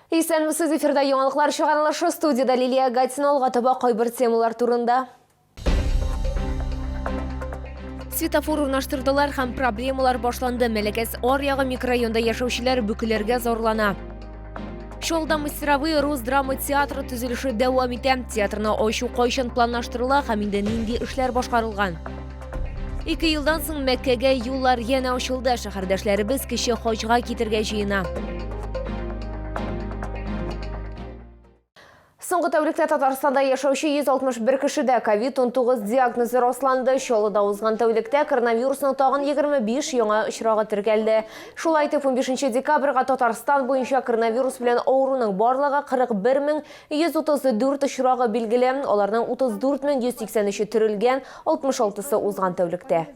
Исәнмесез, эфирда яңалыклар чыгарылышы, студияда Лилия Гатина, алгатыба кайбер темалар турында. Светофор урнаштырдылар һәм проблемалар башланды. Мәләкәс Аръягы микрорайонда яшәүчеләр бүкеләргә зарлана. Шолда мастеровые рус драма театры төзелеше дәвам итә. Театрны ачу кайчан планлаштырыла һәм инде нинди эшләр башкарылган. 2 елдан соң Мәккәгә юллар яна ачылды. Шәһәрдәшләребез кече хаҗга китергә җыена. Соңгы тәүлектә Татарстанда яшәүче 161 кешедә COVID-19 диагнозы расланды. Чаллыда узган тәүлектә коронавирусның тагын 25 яңа очрагы теркәлде. Шулай итеп, 15 декабрьгә Татарстан буенча коронавирус белән авыруның барлыгы 41134 очрагы билгеле. Аларның 34183 төрелгән, 66-сы узган тәүлектә.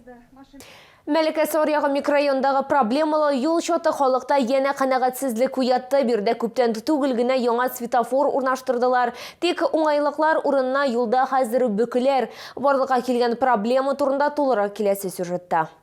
Мәләкәс Аръягы микрорайондагы проблемалы юл чаты халыкта яна канәгатьсезлек уятты. Бирдә күптән түгел генә яңа светофор урнаштырдылар. Тик уңайлыклар урынына юлда хәзер бөкеләр. Барлыкка килгән проблема турында тулырак киләсе сюжетта.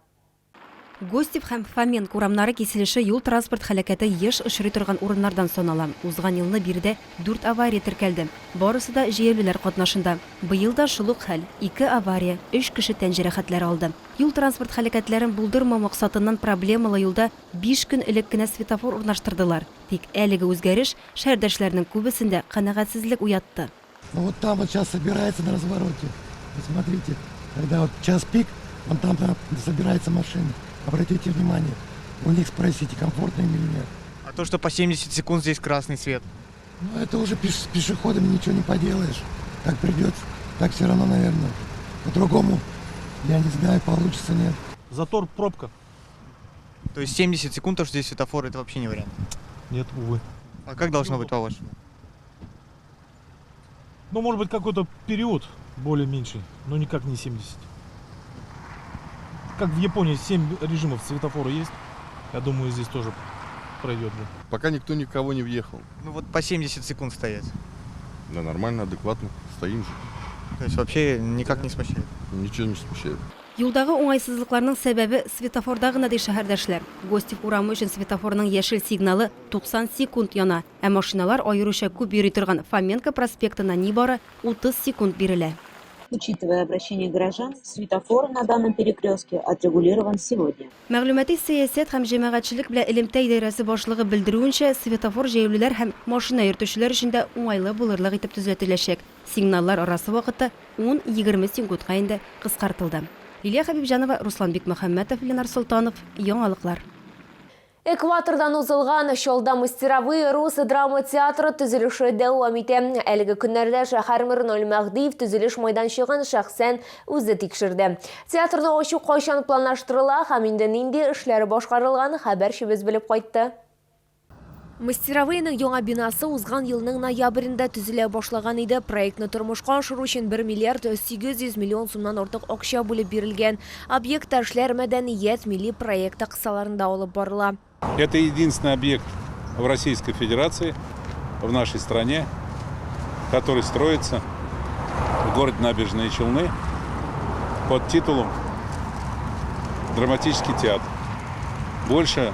Гостев һәм Фоменко урамнары киселеше юл транспорт хәлакәте еш очрый торган урыннардан санала. Узган елны бирдә 4 авария теркәлде. Барысы да җәяүлеләр катнашында. Быел да шул ук хәл. 2 авария, 3 кеше тән җәрәхәтләре алды. Юл транспорт хәлакәтләрен булдырмау максатыннан проблемалы юлда 5 көн элек кенә светофор урнаштырдылар. Тик әлеге үзгәреш шәһәрдәшләрнең күбесендә канәгатьсезлек уятты. Вот там вот сейчас собирается на развороте. Посмотрите, когда вот час пик, вон там собирается машина. Обратите внимание, у них спросите, комфортно им или нет. А то, что по 70 секунд здесь красный свет? Ну, это уже с пешеходами ничего не поделаешь. Как придется, так все равно, наверное. По-другому, я не знаю, получится, нет. Затор, пробка. То есть 70 секунд, то, что здесь светофор, это вообще не вариант? Нет, увы. А как должно быть, по-вашему? Ну, может быть, какой-то период более меньший, но никак не 70. Как в Японии 7 режимов светофора есть, я думаю, здесь тоже пройдет. Пока никто никого не въехал. Ну вот по 70 секунд стоять. Да нормально, адекватно, стоим же. То есть вообще никак не смущает? Ничего не смущает. Юлдагы уңайсызлыкларның сәбәбе светофорда гына ди шәһәрдәшләр. Гостев урамы өчен светофорның яшел сигналы 90 секунд яна, ә машиналар аеруча күп йөри торган Фоменко проспектына нибары 30 секунд бирелә. Учитывая обращение горожан, светофор на данном перекрестке отрегулирован сегодня. Мәгълүмати сәясәт һәм җәмәгатьчелек белән элемтә идарәсе башлыгы белдерүенчә, светофор җәяүлеләр һәм машина йөртүчеләр өчен дә уңайлы булырлык итеп төзәтеләчәк. Сигналлар арасы вакыты 10-20 секундка инде кыскартылды. Лилия Хәбибҗанова, Руслан Бикмөхәммәтов, Ленар Солтанов, Яңалыклар. Экватордан узылган Шолда мастеровые рус драма театры төзелеше дәвам итә. Әлеге көннәрдә Шәһәрмир Мәхдиев төзелеш майданчыгын шәхсән үзе тикшерде. Театрны ачу кайчан планлаштырыла һәм инде нинди эшләр башкарылган хәбәрчебез белеп кайтты. Мастеровыйның яңа бинасы узган елның ноябрендә төзелә башлаган иде. Проектны тормышка ашыру өчен 1 миллиард 800 миллион сумнан артык акча бүлеп бирелгән. Объект эшләр мәдәният милли проекты кысаларында алып барыла. Это единственный объект в Российской Федерации, в нашей стране, который строится в городе Набережные Челны под титулом «Драматический театр». Больше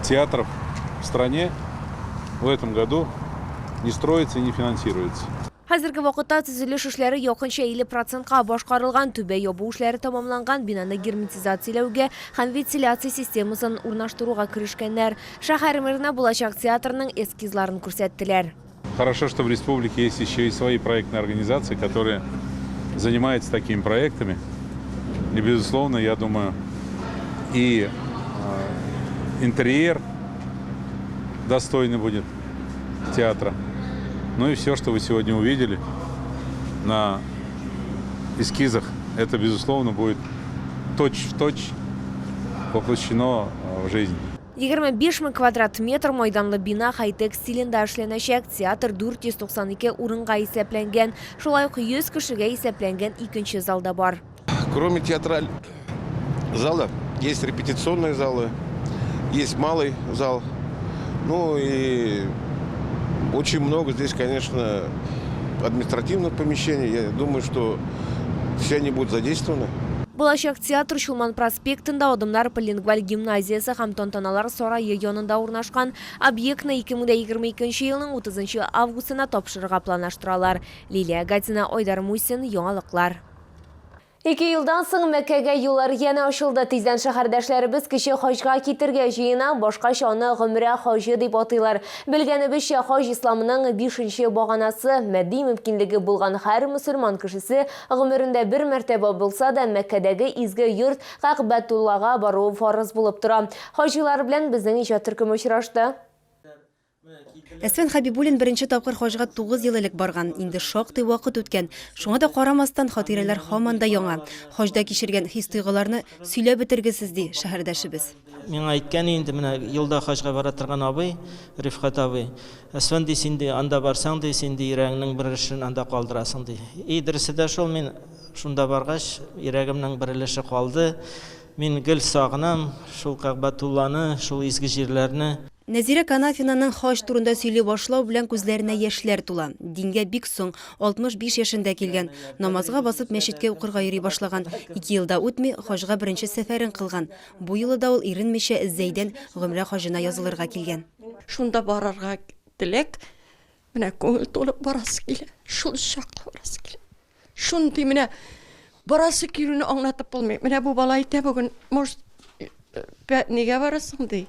театров в стране в этом году не строится и не финансируется. Хәзерге вакытта төзелеш эшләре якынча 50%ка башкарылган, түбә ябу эшләре тамамланган, бинаны герметизацияләүгә һәм вентиляция системасын урнаштыруга кирешкәннәр. Шәһәрмирне булачак театрның эскизларын күрсәттеләр. Хорошо, что в республике есть еще и свои проектные организации, которые занимаются такими проектами. И, безусловно, я думаю, и интерьер достойный будет театра. Ну и все, что вы сегодня увидели на эскизах, это, безусловно, будет точь-в-точь воплощено в жизнь. 25 000 квадрат метр майданлы бина хай-тек стилендә эшләнәчәк. Театр 492 урынга исәпләнгән. Шулай ук 100 кешегә исәпләнгән икенче залда бар. Кроме театрального зала, есть репетиционные залы, есть малый зал. Ну и очень много здесь, конечно, административных помещений. Я думаю, что все они будут задействованы. Болашақ театр Шулман проспектында Одымдар полингвал гимназиясы һәм тантаналар сарайы янында урнашкан объектны 2022 елның 30 августына тапшырырга планлаштыралар. Лилия Гатина, Айдар Мусин, яңалыклар. 2 елдан соң Мәккәгә юллар яна ачылды. Тиздән шәһәрдәшләребез кеше хаҗга китергә җыена, башка аны гомрә хаҗы дип атыйлар. Белгәнебезчә, хаҗ исламның 5нче баганасы, матди мөмкинлеге булган һәр мөселман кешесе гомерендә бер мәртәбә булса да Мәккәдәге изге йорт Кәгъбәтуллага бару фарыз булып тора. Хаҗилар белән безнең иҗат төркеме очрашты. Әсфан Хабибуллин беренче тапкыр хаҗга 9 ел элек барган. Инде шактый вакыт үткән. Шуңа да карамастан хатирәләр һаман да яңа. Хаҗда кичергән хис-тойгыларны сөйләп бетергесез ди шәһәрдәшебез. Миңа әйткән инде менә елда хаҗга бара торган абый, Рифкат абый. Әсфан ди, син анда барсаң ди, син йөрәгеңнең бер эшен анда калдырасың ди. Дөресе дә шул, мин шунда баргач, йөрәгемнең бер өлеше калды. Мин гел сагынам шул Кәгъбәтулланы, шул изге җирләрне. Нәзирә Канафинаның хаҗ турында сөйли башлау белән күзләренә яшьләр тула. Дингә бик соң 65 яшендә килгән. Намазга басып мәчеткә укырга йөри башлаган. 2 елда үтми хаҗга беренче сәфәрен кылган. Бу елы да ул иренмичә Зәйдән гомрә хаҗына язылырга килгән. Шунда барырга теләк, менә күңел толып барасы килә. Шул чаклы барасы килә. Шундый менә барасы килүне аңлатып булмый. Менә бу бала әйтә бүген, может, нигә барасың ди.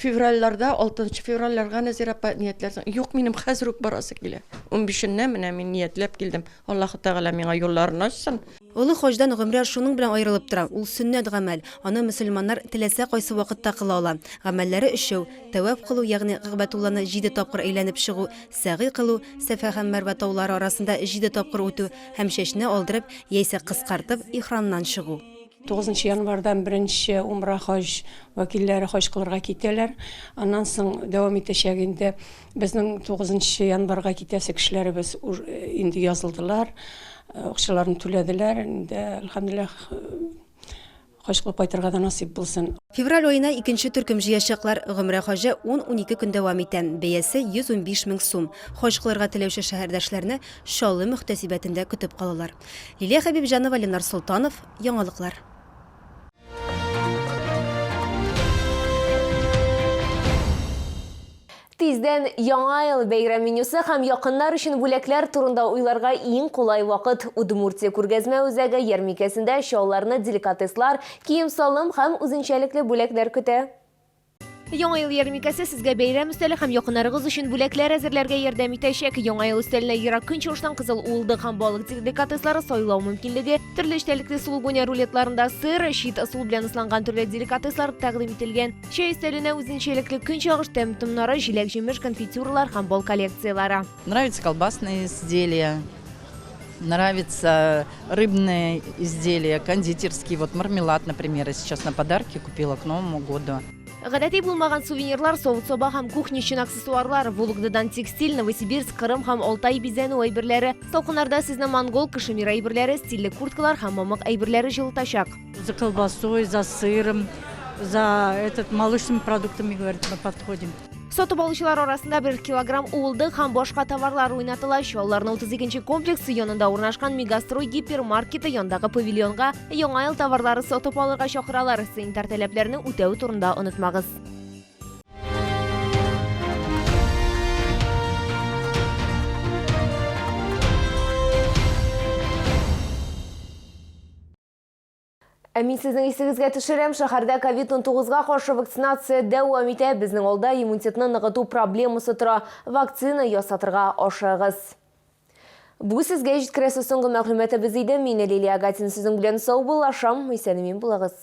Февральларда, 6 февральләргә Нәзирә апа ниятләрсең. Юк, минем хәзер үк барасы килә. 15ннән менә мин ниятләп килдем. Аллаһу Тәгалә миңа юлларын ачсын. Улы хаҗдан гомрә шуның белән аерылып тора. Ул сөннәт гамәл. Аны мөселманнар теләсә кайсы вакытта кыла ала. Гамәлләре өчәү: тәваф кылу, ягъни Кәгъбәтулланы 7 тапкыр әйләнеп чыгу, сәгый кылу, Сафа һәм Мәрвә таулары арасында 7 тапкыр үтү һәм чәчне алдырып яисә кыскартып ихрамнан чыгу. 9 январдан беренче умра хаҗ вәкилләре хаҗ кылырга китәләр. Аннан соң дәвам итәчәгендә безнең 9 январга китәсе кешеләребез инде язылдылар. Акчаларын түләделәр. Инде әлхәмдүлилләх хаҗ кылып кайтырга да насыйп булсын. Февраль айына икенче төркем җыячаклар. Гомрә хаҗы 10-12 көн дәвам итә. Бәясе 115 мең сум. Хаҗ кылырга теләүче шәһәрдәшләрне Шаллы мөхтәсибәтендә көтеп калалар. Лилия Хәбибҗанова, Ленар Солтанов, яңалыклар. Тиздән яңа ел бәйрәм менюсы һәм якыннар өчен бүләкләр турында уйларга иң кулай вакыт. Удмуртия күргәзмә үзәге ярминкәсендә шоуларны, деликатеслар, кием-салым һәм үзенчәлекле бүләкләр көтә. Яңа ел ярминкәсе сезгә бәйрәм өстәле һәм якыннарыгыз өчен бүләкләр әзерләргә ярдәм итәчәк. Яңа ел өстәленә ерак көнчыгыштан кызыл улдык һәм балык деликатеслары сайлау мөмкинлеге, төрле эчтәлекле сулугуня рулетларында сыр, шит асыл белән ысланган төрле деликатеслар тәкъдим ителгән. Чәй өстәленә үзенчәлекле көнчыгыш тәм-томнары, җиләк-җимеш, конфитюрлар һәм бал коллекциялары. Нравятся колбасные изделия, нравятся рыбные изделия, кондитерские. Вот мармелад, например, я сейчас на подарки купила к Новому году. Гадәти булмаган сувенирлар, совыт-соба һәм кухня өчен аксессуарлар, Вологдадан текстиль, Новосибирск, Кырым һәм Алтай бизәнү әйберләре, салкыннарда сезне монгол, кашемир әйберләре, стильле курткалар һәм мамык әйберләре җылытачак. За колбасой, за сыром, за молочными продуктами, говорит, мы подходим. Сатып алучылар арасында 1 килограмм уылдык һәм башка товарлар уйнатыла. Шалларның 32-нче комплексы янында урнашкан Мегастрой гипермаркеты яндагы павильонга яңа ел товарлары сатып алырга чакыралар. Санитар таләпләрне үтәү турында онытмагыз. Мин сезнең исегезгә төшерәм, шәһәрдә COVID-19-га каршы вакцинация дәвам итә. Безнең алда иммунитетны ныгыту проблемасы тора. Вакцина ясатырга ашыгыз. Бу сезгә җиткерәсе соңгы мәгълүматыбыз иде. Мин Лилия Гатина сезнең белән сау булашам. Исән-имин булыгыз.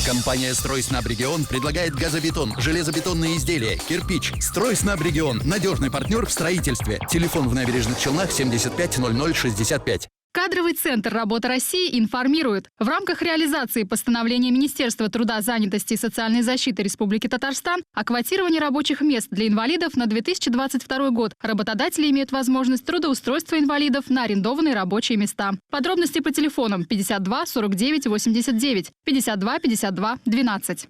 Компания «Стройснабрегион» предлагает газобетон, железобетонные изделия, кирпич. «Стройснабрегион» – надежный партнер в строительстве. Телефон в Набережных Челнах 75 00 65. Кадровый центр «Работа России» информирует. В рамках реализации постановления Министерства труда, занятости и социальной защиты Республики Татарстан о квотировании рабочих мест для инвалидов на 2022 год работодатели имеют возможность трудоустройства инвалидов на арендованные рабочие места. Подробности по телефонам 52 49 89, 52 52 12.